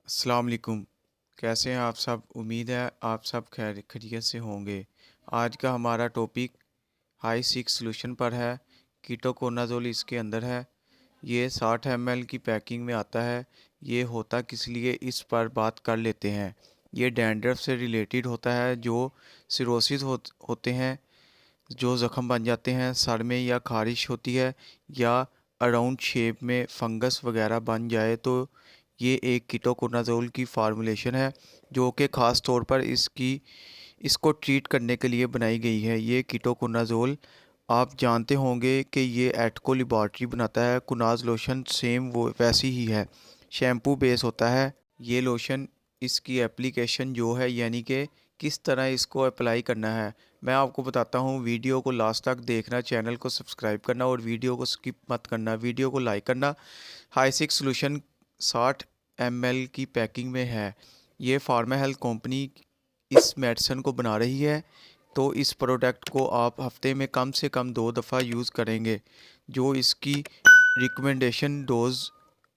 अस्सलाम वालेकुम। कैसे हैं आप सब? उम्मीद है आप सब खैरियत से होंगे। आज का हमारा टॉपिक हाई सिक सॉल्यूशन पर है। कीटोकोनाजोल इसके अंदर है। ये 60 ml की पैकिंग में आता है। ये होता किस लिए, इस पर बात कर लेते हैं। ये डैंड्रफ से रिलेटेड होता है, जो सिरोसिस होते हैं, जो ज़ख़म बन जाते हैं सर में, या ख़ारिश होती है, या अराउंड शेप में फंगस वगैरह बन जाए, तो ये एक कीटोकोनाजोल की फार्मूलेशन है, जो कि ख़ास तौर पर इसको ट्रीट करने के लिए बनाई गई है। ये कीटोकोनाजोल आप जानते होंगे कि ये एटको लेबॉरेटरी बनाता है। कुनाज लोशन सेम वो वैसी ही है, शैम्पू बेस होता है ये लोशन। इसकी एप्लीकेशन जो है, यानी कि किस तरह इसको अप्लाई करना है, मैं आपको बताता हूँ। वीडियो को लास्ट तक देखना, चैनल को सब्सक्राइब करना और वीडियो को स्किप मत करना, वीडियो को लाइक करना। हाईसिक सॉल्यूशन 60 ml की पैकिंग में है। ये फार्मा हेल्थ कंपनी इस मेडिसिन को बना रही है, तो इस प्रोडक्ट को आप हफ्ते में कम से कम 2 दफ़ा यूज़ करेंगे। जो इसकी रिकमेंडेशन डोज़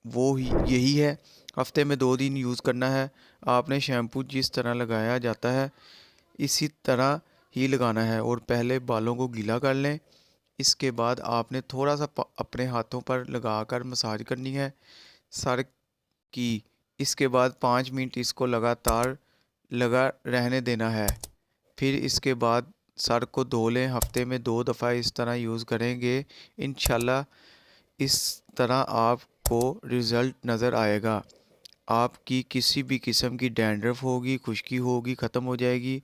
वो ही यही है, हफ्ते में 2 दिन यूज़ करना है। आपने शैम्पू जिस तरह लगाया जाता है इसी तरह ही लगाना है, और पहले बालों को गीला कर लें। इसके बाद आपने थोड़ा सा अपने हाथों पर लगाकर मसाज करनी है सर की। इसके बाद 5 मिनट इसको लगातार लगा रहने देना है। फिर इसके बाद सर को धो लें। हफ्ते में 2 दफ़ा इस तरह यूज़ करेंगे, इंशाल्लाह इस तरह आपको रिज़ल्ट नज़र आएगा। आपकी किसी भी किस्म की डैंड्रफ होगी, खुश्की होगी, ख़त्म हो जाएगी।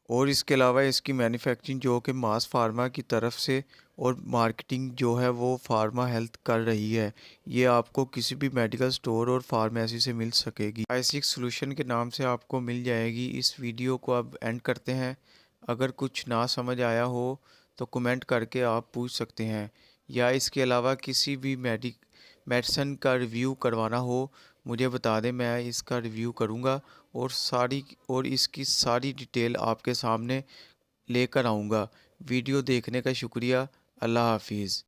और इसके अलावा इसकी मैन्युफैक्चरिंग जो कि मास फार्मा की तरफ से, और मार्केटिंग जो है वो फार्मा हेल्थ कर रही है। ये आपको किसी भी मेडिकल स्टोर और फार्मेसी से मिल सकेगी। आईसिक सॉल्यूशन के नाम से आपको मिल जाएगी। इस वीडियो को अब एंड करते हैं। अगर कुछ ना समझ आया हो तो कमेंट करके आप पूछ सकते हैं, या इसके अलावा किसी भी मेडिसिन का रिव्यू करवाना हो मुझे बता दें, मैं इसका रिव्यू करूँगा और इसकी सारी डिटेल आपके सामने लेकर आऊँगा। वीडियो देखने का शुक्रिया। अल्लाह हाफिज़।